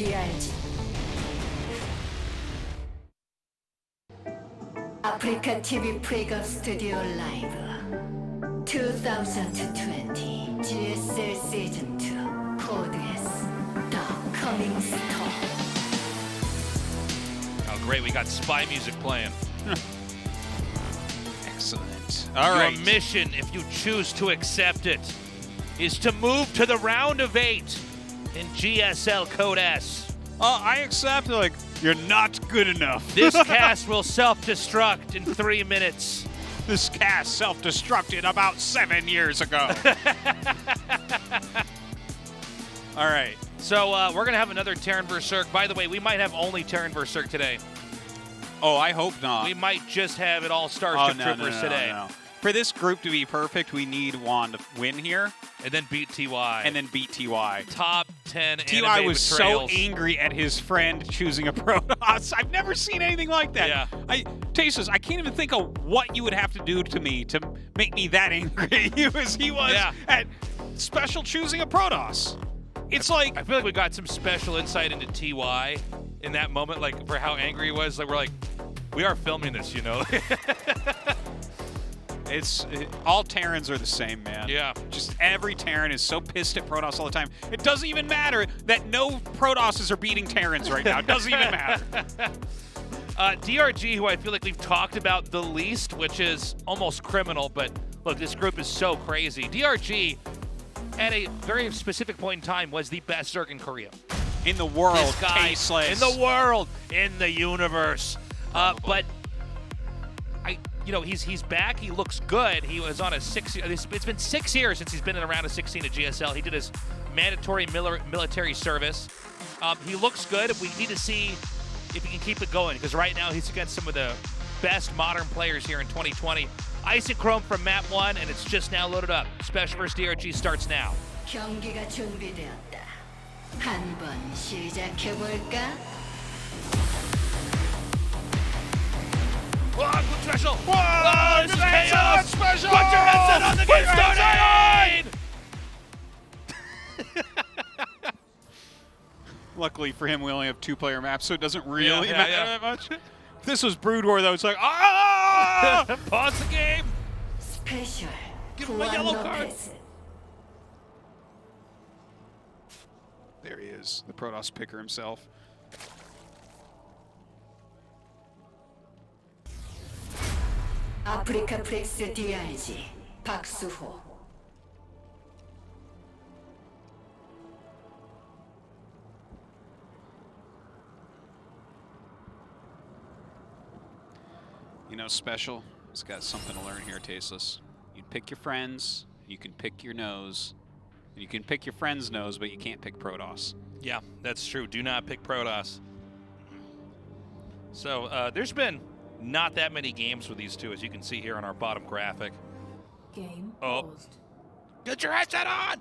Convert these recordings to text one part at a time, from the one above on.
DRG. 아프리카 TV 프레거 스튜디오 라이브 2020 GSL 시즌 2 코드 S The Coming Storm. Oh, great. We got spy music playing. Excellent. All right. Your mission, if you choose to accept it, is to move to the round of 8 in GSL Code S. I accept, like, you're not good enough. This cast will self-destruct in 3 minutes. This cast self-destructed about 7 years ago. All right. So we're going to have another Terran vs. Cirque. By the way, we might have only Terran vs. Cirque today. Oh, I hope not. We might just have it all Starship Troopers today. No. For this group to be perfect, we need Juan to win here. And then beat TY. And then beat TY. Top 10 TY anime was betrayals. so angry at his friend choosing a Protoss. I've never seen anything like that. Yeah. Tasteless, I can't even think of what you would have to do to me to make me that angry as he was at SpeCial choosing a Protoss. It's like... I feel like we got some special insight into TY in that moment, like for how angry he was. Like we're like, we are filming this, you know? All Terrans are the same, man. Yeah. Just every Terran is so pissed at Protoss all the time. It doesn't even matter that no Protosses are beating Terrans right now. It doesn't even matter. DRG, who I feel like we've talked about the least, which is almost criminal, but look, this group is so crazy. DRG, at a very specific point in time, was the best Zerg in Korea. In the world, this guy, Tasteless. in the world, in the universe. But you know, he's back. He looks good. He was on a 6. It's been 6 years since he's been in a round of 16 at GSL. He did his mandatory military service. He looks good. We need to see if he can keep it going, because right now he's against some of the best modern players here in 2020. Isochrome from map 1, and it's just now loaded up. SpeCial vs. DRG starts now. 경기가 준비되었다. 한번 시작해 볼까? Whoa, good SpeCial! Whoa, this is headset, chaos! SpeCial! Put your headset on the game started! Luckily for him, we only have 2-player maps, so it doesn't really matter that much. If this was Brood War, though, it's like, ah! Pause the game! SpeCial. Give him a yellow card. 로페스. There he is, the Protoss picker himself. 아프리카 프렉스 DRG 박수호. You know, SpeCial has got something to learn here, Tasteless. You pick your friends, you can pick your nose. You can pick your friend's nose, but you can't pick Protoss. Yeah, that's true. Do not pick Protoss. So there's been not that many games with these two, as you can see here on our bottom graphic. Game paused. Get your headset on!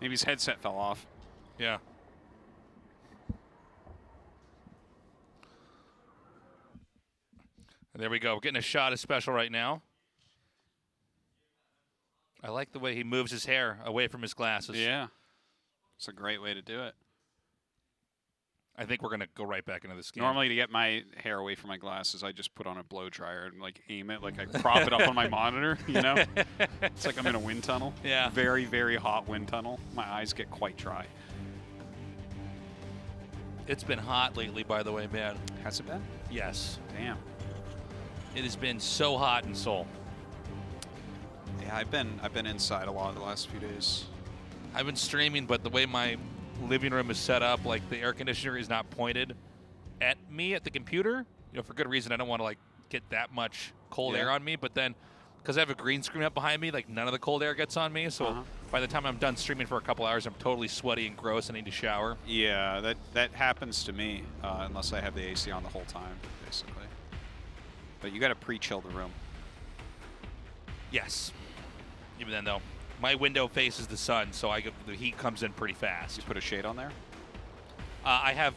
Maybe his headset fell off. Yeah. And there we go. We're getting a shot of SpeCial right now. I like the way he moves his hair away from his glasses. Yeah. It's a great way to do it. I think we're going to go right back into this game. Normally, to get my hair away from my glasses, I just put on a blow dryer and like aim it, like I prop it up on my monitor, you know? It's like I'm in a wind tunnel. Yeah. Very, very hot wind tunnel. My eyes get quite dry. It's been hot lately, by the way, man. Has it been? Yes. Damn. It has been so hot in Seoul. Yeah, I've been inside a lot the last few days. I've been streaming, but the way my living room is set up, like the air conditioner is not pointed at me at the computer. You know, for good reason. I don't want to like get that much cold air on me, but then because I have a green screen up behind me, like none of the cold air gets on me. So by the time I'm done streaming for a couple hours, I'm totally sweaty and gross and need to shower. Yeah, that happens to me unless I have the AC on the whole time, basically. But you got to pre-chill the room. Yes. Even then, though, my window faces the sun, so the heat comes in pretty fast. You put a shade on there? I have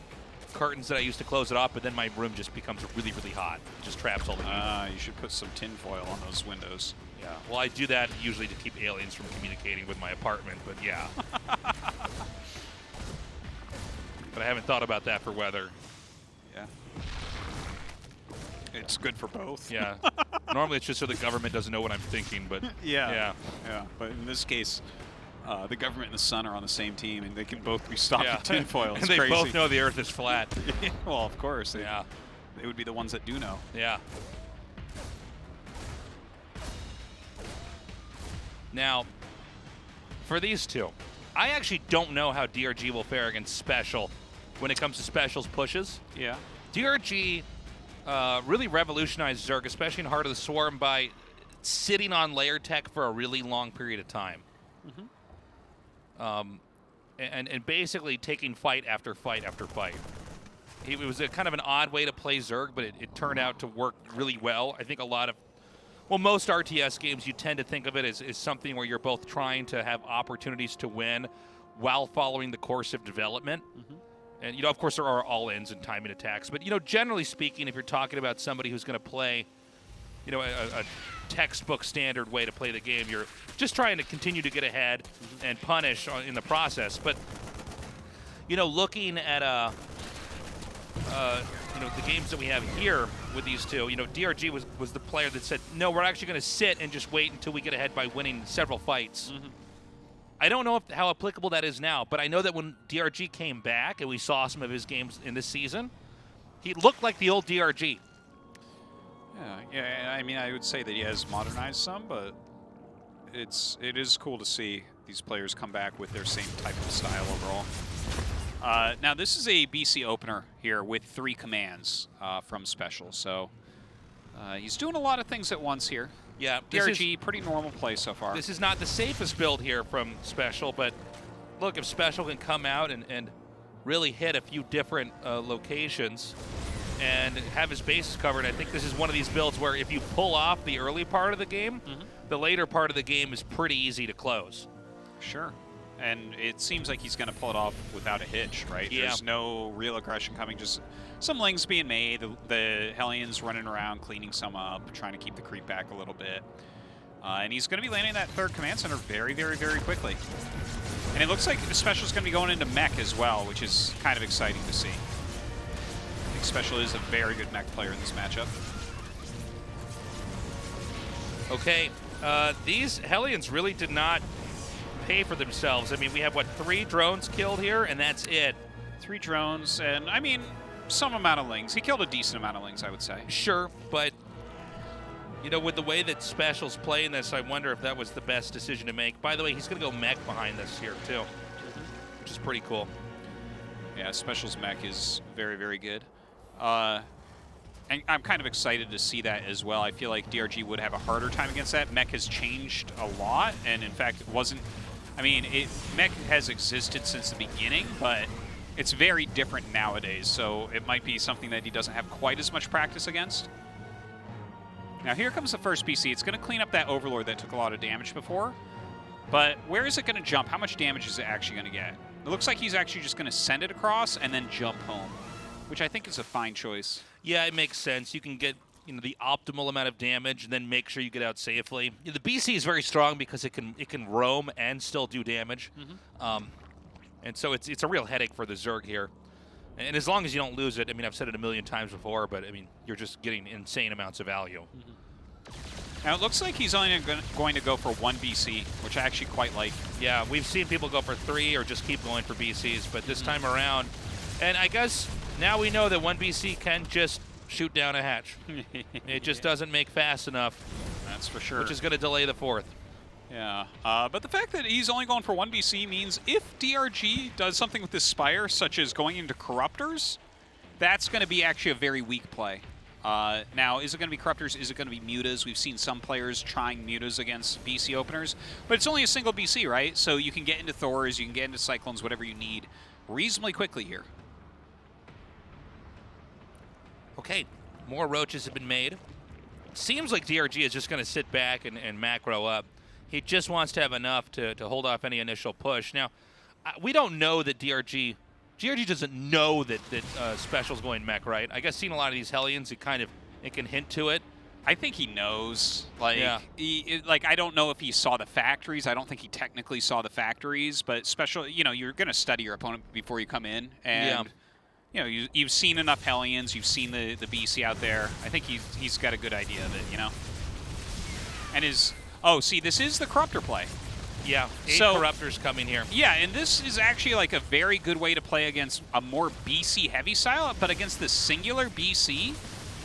curtains that I use to close it off, but then my room just becomes really, really hot. It just traps all the heat. You should put some tin foil on those windows. Yeah, well, I do that usually to keep aliens from communicating with my apartment, but yeah. but I haven't thought about that for weather. Yeah. It's good for both. Yeah. Normally it's just so the government doesn't know what I'm thinking, but Yeah. But in this case, the government and the sun are on the same team, and they can both be stopped with tinfoil. It's and they crazy. both know the Earth is flat. Well, of course. They would be the ones that do know. Yeah. Now, for these two, I actually don't know how DRG will fare against SpeCial when it comes to SpeCial's pushes. Yeah. DRG really revolutionized Zerg, especially in Heart of the Swarm, by sitting on layer tech for a really long period of time. And basically taking fight after fight after fight. It was a kind of an odd way to play Zerg, but it turned out to work really well. I think most RTS games, you tend to think of it as something where you're both trying to have opportunities to win while following the course of development. And, of course, there are all-ins and timing attacks. But, generally speaking, if you're talking about somebody who's going to play, a textbook standard way to play the game, you're just trying to continue to get ahead and punish in the process. But, looking at the games that we have here with these two, DRG was the player that said, no, we're actually going to sit and just wait until we get ahead by winning several fights. I don't know how applicable that is now, but I know that when DRG came back and we saw some of his games in this season, he looked like the old DRG. Yeah. I mean, I would say that he has modernized some, but it is cool to see these players come back with their same type of style overall. Now, this is a BC opener here with 3 commands from SpeCial, so he's doing a lot of things at once here. Yeah, DRG, pretty normal play so far. This is not the safest build here from SpeCial, but look, if SpeCial can come out and really hit a few different locations and have his bases covered, I think this is one of these builds where if you pull off the early part of the game, the later part of the game is pretty easy to close. Sure. And it seems like he's going to pull it off without a hitch, right? Yeah. There's no real aggression coming, just some lings being made, the Hellions running around, cleaning some up, trying to keep the creep back a little bit. And he's going to be landing that 3rd command center very, very, very quickly. And it looks like SpeCial's going to be going into mech as well, which is kind of exciting to see. I think SpeCial is a very good mech player in this matchup. Okay, these Hellions really did not pay for themselves. I mean, we have, 3 drones killed here, and that's it. 3 drones, and, I mean, some amount of lings. He killed a decent amount of lings, I would say. Sure, but, with the way that SpeCial's playing this, I wonder if that was the best decision to make. By the way, he's going to go mech behind this here, too, which is pretty cool. Yeah, SpeCial's mech is very, very good. And I'm kind of excited to see that as well. I feel like DRG would have a harder time against that. Mech has changed a lot, and in fact, it wasn't... I mean, mech has existed since the beginning, but it's very different nowadays, so it might be something that he doesn't have quite as much practice against. Now, here comes the first BC. It's going to clean up that Overlord that took a lot of damage before, but where is it going to jump? How much damage is it actually going to get? It looks like he's actually just going to send it across and then jump home, which I think is a fine choice. Yeah, it makes sense. You can get the optimal amount of damage and then make sure you get out safely. The BC is very strong because it can roam and still do damage. And so it's a real headache for the Zerg here. And as long as you don't lose it, I mean, I've said it a million times before, but I mean, you're just getting insane amounts of value. Now, it looks like he's only going to go for 1 BC, which I actually quite like. Yeah, we've seen people go for 3 or just keep going for BCs, but this time around, and I guess now we know that 1 BC can just shoot down a hatch. It just doesn't make fast enough. That's for sure. Which is going to delay the 4th. Yeah, but the fact that he's only going for 1 BC means if DRG does something with this Spire, such as going into Corruptors, that's going to be actually a very weak play. Now, is it going to be Corruptors? Is it going to be Mutas? We've seen some players trying Mutas against BC openers, but it's only a single BC, right? So you can get into Thors, you can get into Cyclones, whatever you need, reasonably quickly here. Okay, more roaches have been made. Seems like DRG is just going to sit back and macro up. He just wants to have enough to hold off any initial push. Now, we don't know that DRG doesn't know that SpeCial's going mech, right? I guess seeing a lot of these Hellions, it can hint to it. I think he knows. Like, Yeah. Like I don't know if he saw the factories. I don't think he technically saw the factories, but special. You know, you're going to study your opponent before you come in, and you know, you've seen enough Hellions. You've seen the BC out there. I think he's got a good idea of it. You know. And see, this is the Corruptor play. Yeah, 8 Corruptors coming here. Yeah, and this is actually like a very good way to play against a more BC heavy style, but against the singular BC,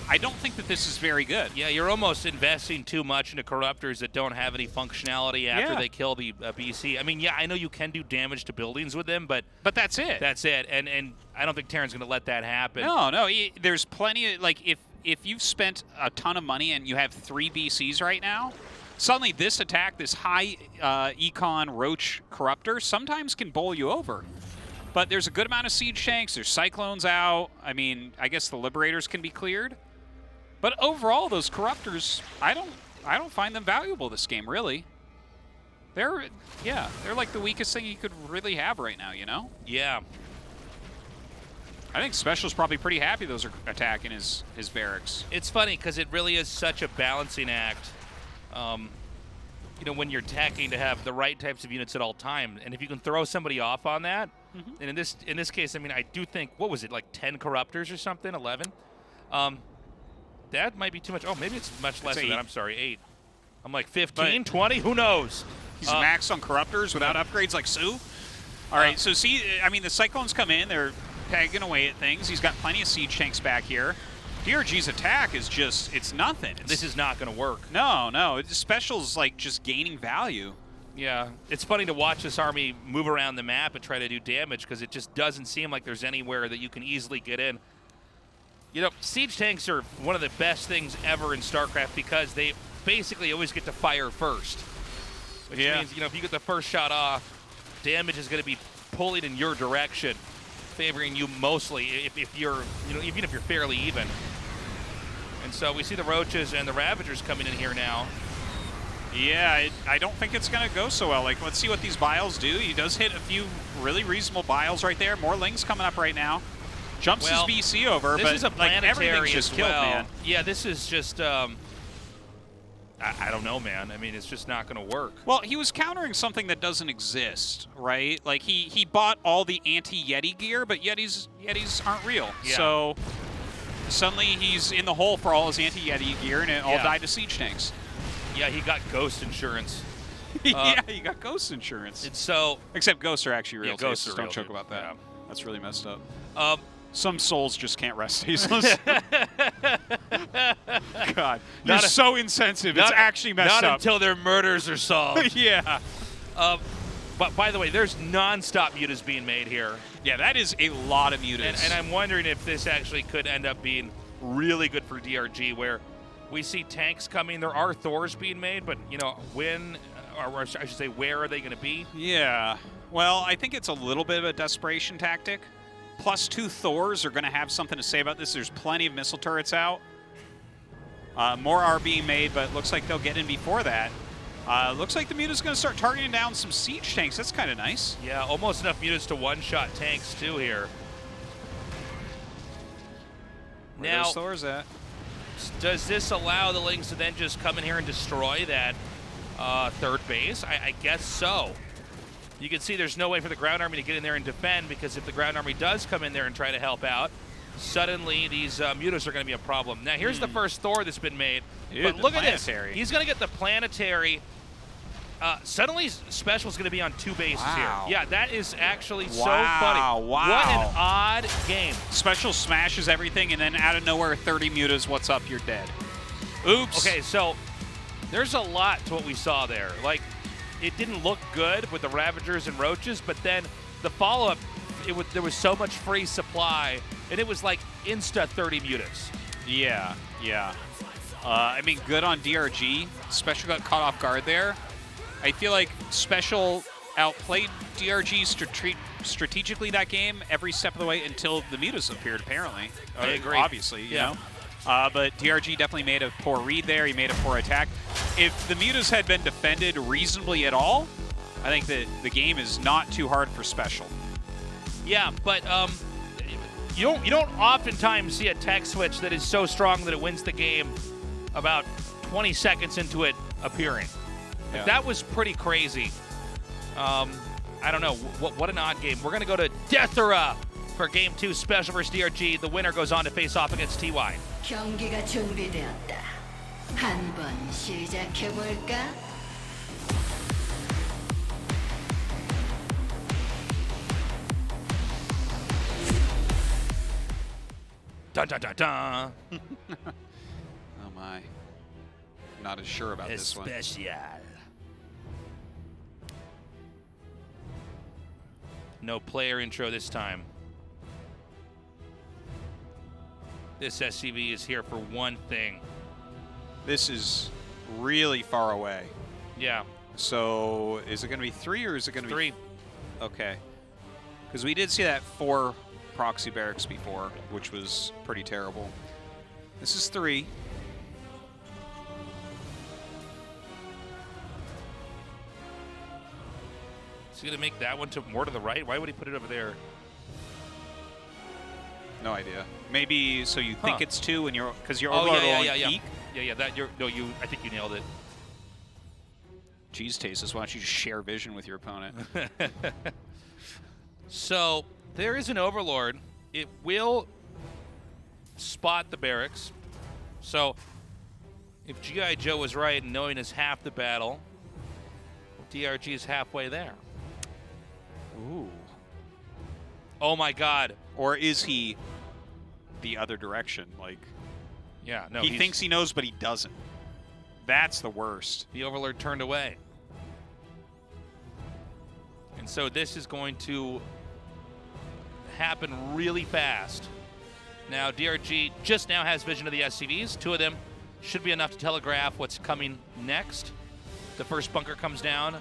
I don't think that this is very good. Yeah, you're almost investing too much into Corruptors that don't have any functionality after they kill the BC. I mean, yeah, I know you can do damage to buildings with them, but that's it. That's it, and I don't think Terran's going to let that happen. No, there's plenty of, like, if you've spent a ton of money and you have 3 BCs right now, suddenly this attack, this high econ Roach Corruptor, sometimes can bowl you over. But there's a good amount of siege tanks. There's Cyclones out. I mean, I guess the Liberators can be cleared. But overall, those Corruptors, I don't find them valuable this game, really. They're like the weakest thing you could really have right now, you know? Yeah. I think Special's probably pretty happy those are attacking his barracks. It's funny because it really is such a balancing act. You know, when you're attacking to have the right types of units at all times, and if you can throw somebody off on that, and in this case, I mean, I do think, what was it, like 10 Corruptors or something, 11? That might be too much. Oh, maybe it's much less than that. I'm sorry, 8. I'm like 15, 20, who knows? He's maxed on Corruptors without upgrades like Sue. All right, so see, I mean, the Cyclones come in, they're pegging away at things. He's got plenty of siege tanks back here. DRG's attack is just, it's nothing. This is not going to work. No. Special's like just gaining value. Yeah, it's funny to watch this army move around the map and try to do damage because it just doesn't seem like there's anywhere that you can easily get in. You know, siege tanks are one of the best things ever in StarCraft because they basically always get to fire first. Which means, you know, if you get the first shot off, damage is going to be pulling in your direction, favoring you mostly if you're, you know, even if you're fairly even. And so we see the Roaches and the Ravagers coming in here now. Yeah, I don't think it's going to go so well. Like, let's see what these Biles do. He does hit a few really reasonable Biles right there. More Lings coming up right now. Jumps his BC over, this but is a planetary everything's just killed, man. Yeah, this is just, I don't know, man. I mean, it's just not going to work. Well, he was countering something that doesn't exist, right? Like, he bought all the anti-Yeti gear, but Yetis aren't real. Yeah. So suddenly he's in the hole for all his anti-Yeti gear, and it all died to siege tanks. Yeah, he got ghost insurance. Yeah, he got ghost insurance. And so, except ghosts are actually real. Yeah, ghosts are don't real, joke dude. about that. Yeah. That's really messed up. Some souls just can't rest tasteless. God, you're so insensitive. It's actually messed up. Not until their murders are solved. Yeah. But by the way, there's non-stop mutas being made here. Yeah, that is a lot of mutas. And I'm wondering if this actually could end up being really good for DRG, where we see tanks coming. There are Thors being made, but, you know, when, or I should say, where are they going to be? Yeah. Well, I think it's a little bit of a desperation tactic. +2 Thors are going to have something to say about this. There's plenty of missile turrets out. More are being made, but it looks like they'll get in before that. Looks like the muta's going to start targeting down some siege tanks. That's kind of nice. Yeah, almost enough mutas to one-shot tanks, too, here. Where are those Thors at? Does this allow the Lings to then just come in here and destroy that third base? I guess so. You can see there's no way for the ground army to get in there and defend, because if the ground army does come in there and try to help out, suddenly these mutas are going to be a problem. Now, here's the first Thor that's been made. Dude, but look at this. planetary. He's going to get the planetary. Suddenly, Special's going to be on 2 bases here. Yeah, that is actually so funny. Wow. What an odd game. Special smashes everything, and then out of nowhere, 30 mutas, what's up, you're dead. Oops. Okay, so there's a lot to what we saw there. Like, it didn't look good with the Ravagers and Roaches, but then the follow-up, there was so much free supply, and it was like insta 30 mutas. Yeah. I mean, good on DRG. Special got caught off guard there. I feel like Special outplayed DRG strategically that game every step of the way until the mutas appeared, apparently. I agree. Obviously, you know. But DRG definitely made a poor read there. He made a poor attack. If the mutas had been defended reasonably at all, I think that the game is not too hard for Special. Yeah, but you don't oftentimes see a tech switch that is so strong that it wins the game about 20 seconds into it appearing. Yeah. That was pretty crazy. I don't know. What an odd game. We're going to go to Deathera for Game 2 SpeCial versus DRG. The winner goes on to face off against TY. 경기가 준비되었다. 한번 시작해 볼까? Dun dun dun dun. Oh my. Not as sure about this one. SpeCial. No player intro this time. This SCV is here for one thing. This is really far away. Yeah. So is it going to be 3 or is it going to be 3? Okay. Because we did see that 4 proxy barracks before, which was pretty terrible. This is 3. Is he going to make that one more to the right? Why would he put it over there? No idea. Maybe so you think it's 2 and you're because you're Oh, overlord yeah. peak. Yeah. I think you nailed it. Jeez, Tasis, why don't you just share vision with your opponent? So there is an overlord. It will spot the barracks. So if G.I. Joe was right and knowing is half the battle, DRG is halfway there. Ooh. Oh my God. Or is he the other direction? Like, Yeah, no. he thinks he knows, but he doesn't. That's the worst. The overlord turned away. And so this is going to happen really fast. Now, DRG just now has vision of the SCVs. 2 of them should be enough to telegraph what's coming next. The first bunker comes down.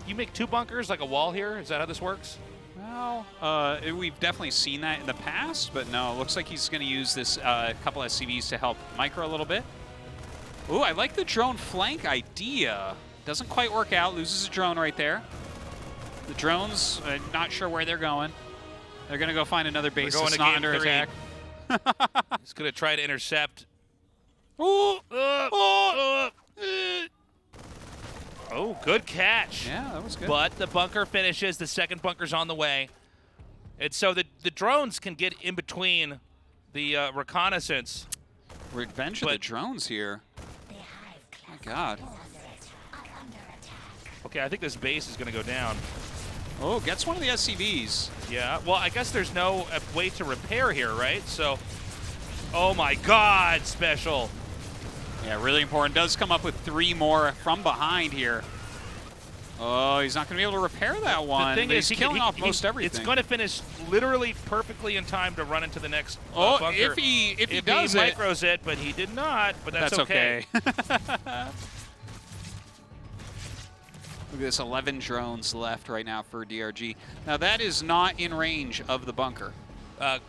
You make 2 bunkers, like a wall here? Is that how this works? Well, we've definitely seen that in the past, but no, it looks like he's going to use this couple SCVs to help micro a little bit. Ooh, I like the drone flank idea. Doesn't quite work out. Loses a drone right there. The drones, not sure where they're going. They're going to go find another base that's not under attack. He's going to try to intercept. Ooh, Oh, good catch. yeah, that was good. But the bunker finishes. The second bunker's on the way. And so the drones can get in between the reconnaissance. Revenge of the drones here. My God. Okay, I think this base is going to go down. Oh, gets one of the SCVs. Yeah, well, I guess there's no way to repair here, right? So, oh my God, SpeCial. Yeah, really important. Does come up with 3 more from behind here. Oh, he's not going to be able to repair that one. The thing is, he's killing off most everything. It's going to finish literally perfectly in time to run into the next bunker. If he does it. Micros it, but he did not, but that's okay. Look at this, 11 drones left right now for DRG. Now, that is not in range of the bunker. Of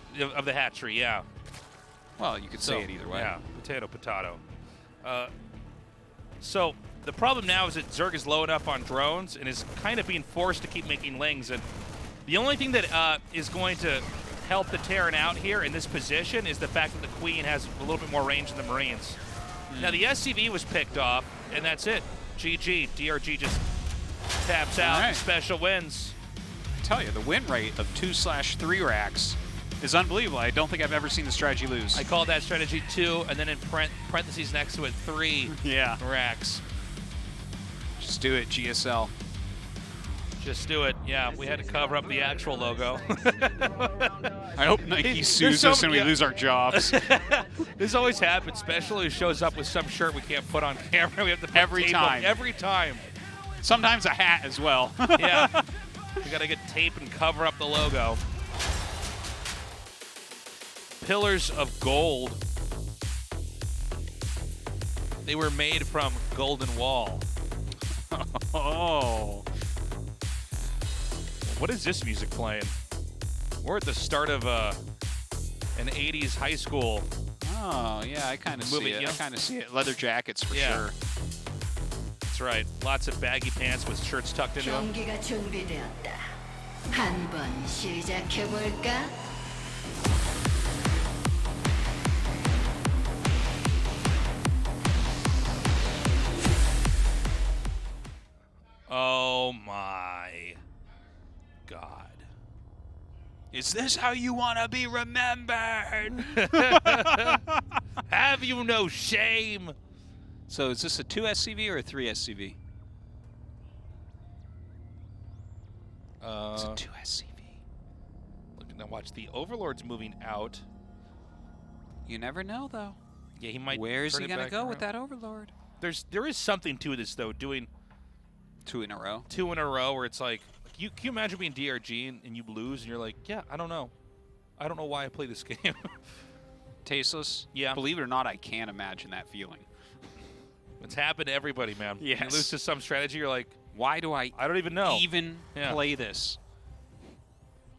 the hatchery, yeah. Well, you could say it either way. Yeah, potato. So the problem now is that Zerg is low enough on drones and is kind of being forced to keep making lings. And the only thing that is going to help the Terran out here in this position is the fact that the Queen has a little bit more range than the Marines. Now, the SCV was picked off, and that's it. GG. DRG just taps out. Right. SpeCial wins. I tell you, the win rate of 2/3 racks is unbelievable. I don't think I've ever seen the strategy lose. I call that strategy 2, and then in parentheses next to it, 3 Yeah. racks. Just do it, GSL. Just do it. Yeah, we had to cover up the actual logo. I hope Nike There's sues us and we lose our jobs. This always happens. SpeCial who shows up with some shirt we can't put on camera. We have to put Every tape time. up every time. Sometimes a hat as well. Yeah. We got to get tape and cover up the logo. Pillars of gold. They were made from golden wall. Oh. What is this music playing? We're at the start of an 80s high school. Oh, yeah, I kind of see Movie, it. yeah. I kind of see it. Leather jackets for Yeah. sure. That's right. Lots of baggy pants with shirts tucked into them. 경기가 준비되었다. 한번 시작해 볼까? Is this how you want to be remembered? Have you no shame? So is this a 2 SCV or a 3 SCV? It's a 2 SCV. Look, now watch, the Overlord's moving out. You never know, though. Yeah, he might. Where is turn he it going to back go with around. that Overlord? There is something to this though, doing 2 in a row. 2 in a row where it's like, can you imagine being DRG and you lose and you're like, yeah, I don't know why I play this game. Tasteless? Yeah. Believe it or not, I can't imagine that feeling. It's happened to everybody, man. Yes. You lose to some strategy, you're like, Why do I don't even know. even play this?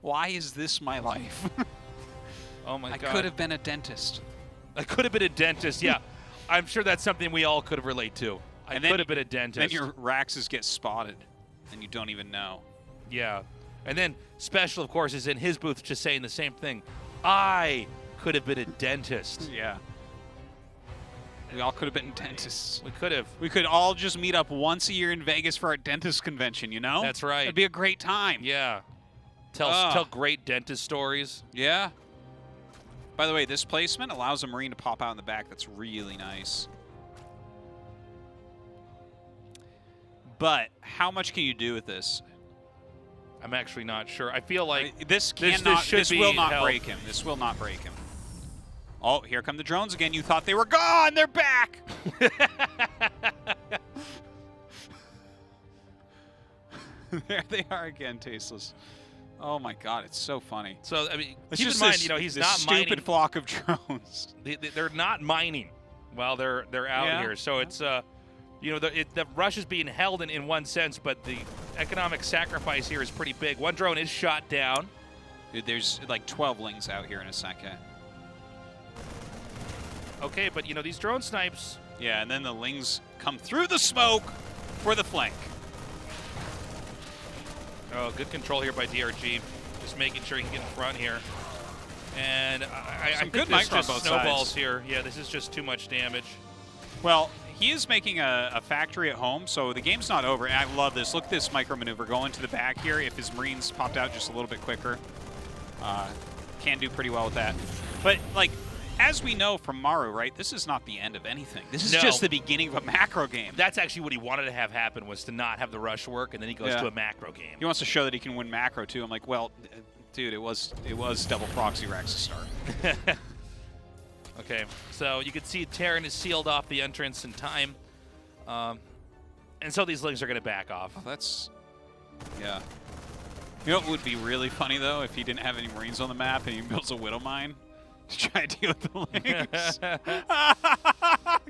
Why is this my life? Oh my I God. could have been a dentist. I could have been a dentist, yeah. I'm sure that's something we all could relate to. I And then- could have been a dentist. Then your Raxes get spotted, and you don't even know. Yeah. And then SpeCial, of course, is in his booth just saying the same thing. I could have been a dentist. Yeah. We all could have been dentists. We could have. We could all just meet up once a year in Vegas for our dentist convention, you know? That's right. It'd be a great time. Yeah. Tell great dentist stories. Yeah. By the way, this placement allows a Marine to pop out in the back. That's really nice. But how much can you do with this? I'm actually not sure. I feel like This this will be not held. break him. This will not break him. Oh, here come the drones again. You thought they were gone. They're back. There they are again, Tasteless. Oh my God, it's so funny. So, I mean, It's keep in just mind, this- he's this not stupid mining. flock of drones. They're not mining while they're out Yeah. here. So it's the rush is being held in one sense, but the economic sacrifice here is pretty big. One drone is shot down. Dude, there's like 12 lings out here in a second. Okay, but these drone snipes. Yeah, and then the lings come through the smoke for the flank. Oh, good control here by DRG. Just making sure he can get in front here. And I think good this micro on just both snowballs sides. here. Yeah, this is just too much damage. Well, he is making a factory at home, so the game's not over. And I love this. Look at this micro maneuver going to the back here. If his Marines popped out just a little bit quicker, can do pretty well with that. But, like, as we know from Maru, right, this is not the end of anything. This is No. just the beginning of a macro game. That's actually what he wanted to have happen, was to not have the rush work, and then he goes to a macro game. He wants to show that he can win macro, too. I'm like, well, dude, it was double proxy racks to start. Okay, so you can see Terran is sealed off the entrance in time. And so these lings are going to back off. Oh, that's... Yeah. You know what would be really funny, though, if he didn't have any Marines on the map and he builds a Widow Mine to try to deal with the lings?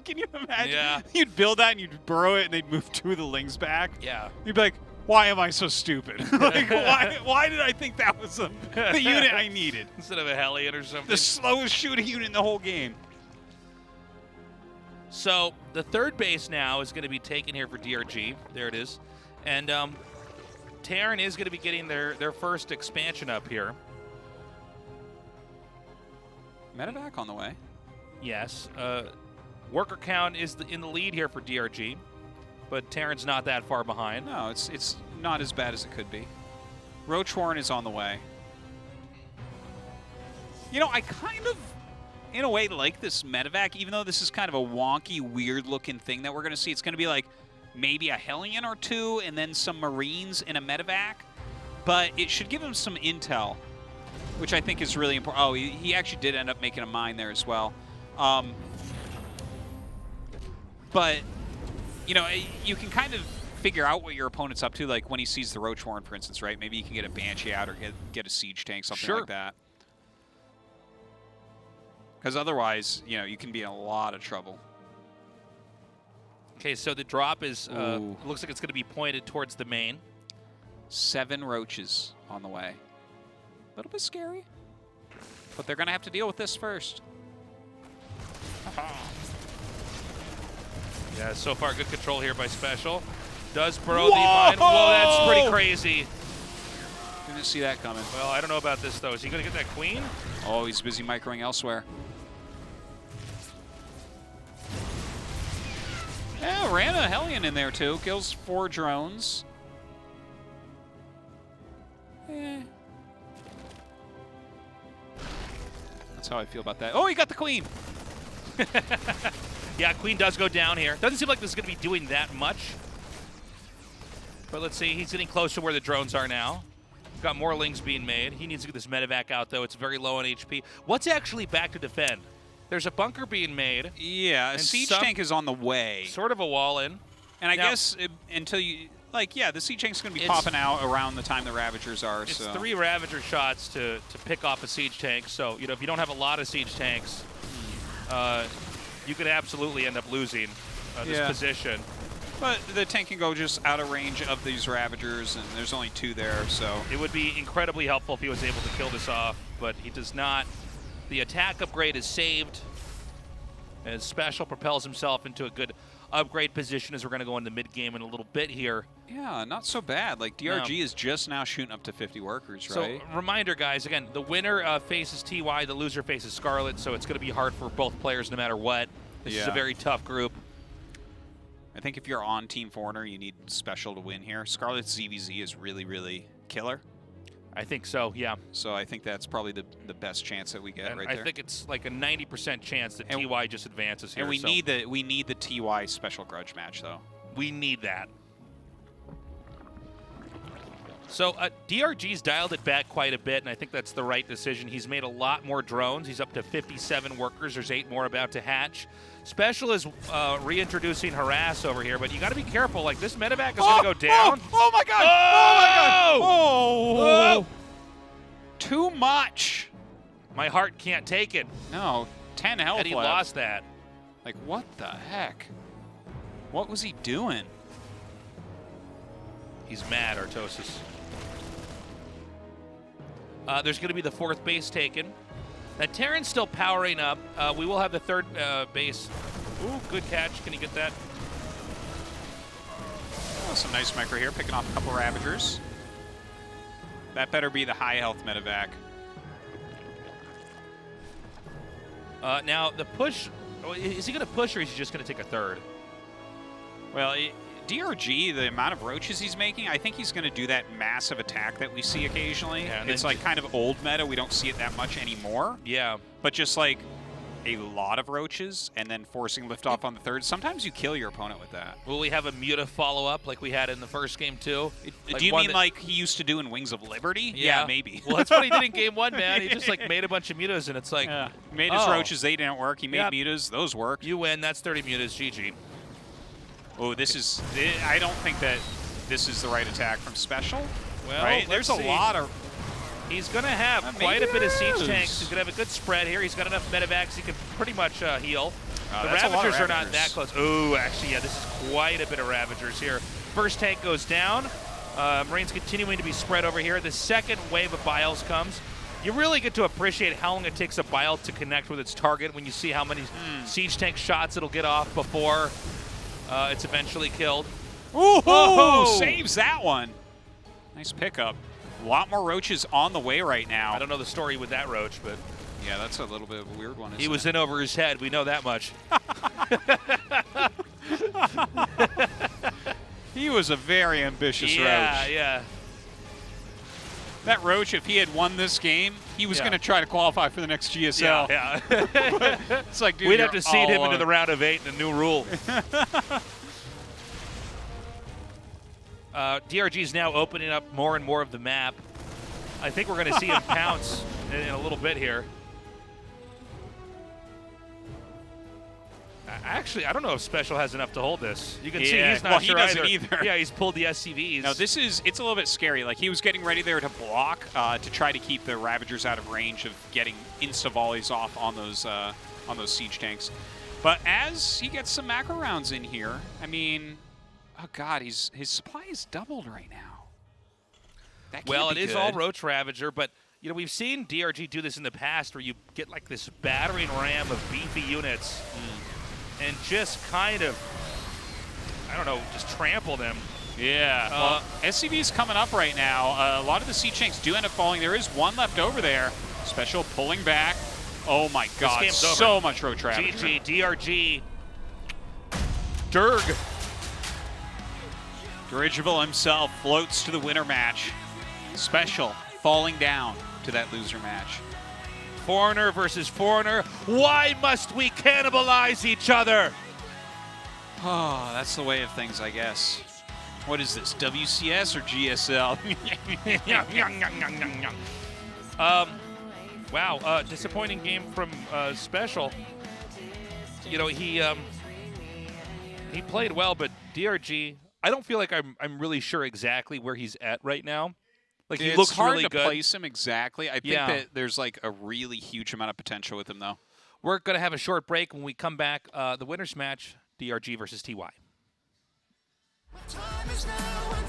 Can you imagine? Yeah. You'd build that and you'd burrow it and they'd move 2 of the lings back. Yeah. You'd be like, why am I so stupid? Like, why did I think that was the unit I needed? Instead of a Hellion or something. The slowest shooting unit in the whole game. So the third base now is going to be taken here for DRG. There it is. And Terran is going to be getting their first expansion up here. Medevac on the way. Yes. Worker count is in the lead here for DRG, but Terran's not that far behind. No, it's not as bad as it could be. Ro.16 is on the way. You know, I kind of, in a way, like this medevac, even though this is kind of a wonky, weird-looking thing that we're going to see. It's going to be like maybe a Hellion or 2 and then some Marines in a medevac. But it should give him some intel, which I think is really important. Oh, he actually did end up making a mine there as well. But, you know, you can kind of figure out what your opponent's up to, like when he sees the Ro.16, for instance, right? Maybe you can get a Banshee out or get a Siege Tank, something like that. Because otherwise, you know, you can be in a lot of trouble. Okay, so the drop is, looks like it's going to be pointed towards the main. 7 roaches on the way. A little bit scary, but they're going to have to deal with this first. Yeah, so far good control here by SpeCial. Does burrow the mine. Whoa, that's pretty crazy. Didn't see that coming. Well, I don't know about this, though. Is he going to get that queen? Oh, he's busy microing elsewhere. Yeah, ran a Hellion in there, too. Kills 4 drones. That's how I feel about that. Oh, he got the queen. Yeah, queen does go down here. Doesn't seem like this is going to be doing that much. But let's see. He's getting close to where the drones are now. Got more lings being made. He needs to get this medevac out, though. It's very low on HP. What's actually back to defend? There's a bunker being made. Yeah, a siege tank is on the way. Sort of a wall in. And I guess until you, like, yeah, the siege tank's going to be popping out around the time the Ravagers are. It's so 3 Ravager shots to pick off a siege tank. So, you know, if you don't have a lot of siege tanks, you could absolutely end up losing this position. But the tank can go just out of range of these Ravagers, and there's only 2 there, so. It would be incredibly helpful if he was able to kill this off, but he does not. The attack upgrade is saved as SpeCial propels himself into a good upgrade position as we're going to go into mid-game in a little bit here. Yeah, not so bad. Like, DRG is just now shooting up to 50 workers, right? So, reminder, guys, again, the winner faces TY, the loser faces Scarlett, so it's going to be hard for both players no matter what. This is a very tough group. I think if you're on Team Foreigner, you need SpeCial to win here. Scarlett's ZVZ is really, really killer. I think so, yeah. So I think that's probably the best chance that we get right there. I think it's like a 90% chance that TY just advances here. And we need the TY special grudge match, though. We need that. So DRG's dialed it back quite a bit, and I think that's the right decision. He's made a lot more drones. He's up to 57 workers. There's 8 more about to hatch. SpeCial is reintroducing harass over here, but you got to be careful. Like, this medevac is going to go down. Oh my god! Oh, oh my god! Oh! Too much. My heart can't take it. No, 10 health And he left. lost that. Like, what the heck? What was he doing? He's mad, Artosis. There's going to be the 4th base taken. That Terran's still powering up. We will have the 3rd base. Ooh, good catch. Can you get that? Oh, some nice micro here, picking off a couple Ravagers. That better be the high health medevac. Now, the push, is he going to push or is he just going to take a 3rd? Well, DRG, the amount of roaches he's making, I think he's going to do that massive attack that we see occasionally. Yeah, it's like kind of old meta. We don't see it that much anymore. Yeah. But just like a lot of roaches and then forcing liftoff on the 3rd. Sometimes you kill your opponent with that. Will we have a Muta follow-up like we had in the first game, too? Like do you mean like he used to do in Wings of Liberty? Yeah, maybe. Well, that's what he did in game 1, man. He just like made a bunch of Mutas, and it's like... He made his roaches, they didn't work. He made Mutas, those worked. You win. That's 30 Mutas. GG. Oh, this is... I don't think that this is the right attack from SpeCial. Well, right? There's a lot of... He's going to have quite a bit of siege tanks. He's going to have a good spread here. He's got enough medevacs he can pretty much heal. The Ravagers are not that close. Oh, actually, yeah, this is quite a bit of Ravagers here. First tank goes down. Marines continuing to be spread over here. The 2nd wave of Biles comes. You really get to appreciate how long it takes a Bile to connect with its target when you see how many siege tank shots it'll get off before it's eventually killed. Ooh, oh, saves that one. Nice pickup. A lot more roaches on the way right now. I don't know the story with that roach, but... Yeah, that's a little bit of a weird one, He was in over his head. We know that much. He was a very ambitious roach. Yeah. That roach, if he had won this game, he was going to try to qualify for the next GSL. Yeah. It's like, dude, we'd have to seed him into the round of 8 in a new rule. DRG is now opening up more and more of the map. I think we're going to see him pounce in a little bit here. Actually, I don't know if SpeCial has enough to hold this. You can see he's not sure either. Yeah, he's pulled the SCVs. No, it's a little bit scary. Like, he was getting ready there to block to try to keep the Ravagers out of range of getting insta-volleys off on those siege tanks. But as he gets some macro rounds in here, I mean, oh god, his supply is doubled right now. Well, it is all Roach Ravager, but you know, we've seen DRG do this in the past where you get like this battering ram of beefy units and just kind of, I don't know, just trample them. Yeah, well, SCV's coming up right now. A lot of the siege tanks do end up falling. There is one left over there. SpeCial pulling back. Oh my god, so much Roach Ravager. GG, DRG, Durg. Dirigible himself floats to the winner match. SpeCial falling down to that loser match. Foreigner versus Foreigner. Why must we cannibalize each other? Oh, that's the way of things, I guess. What is this, WCS or GSL? Wow, disappointing game from SpeCial. You know, he played well, but DRG, I don't feel like I'm really sure exactly where he's at right now. Like, he looks hard really to good. place him exactly. I think that there's like a really huge amount of potential with him, though. We're going to have a short break. When we come back, the winner's match, DRG versus TY. Time is now.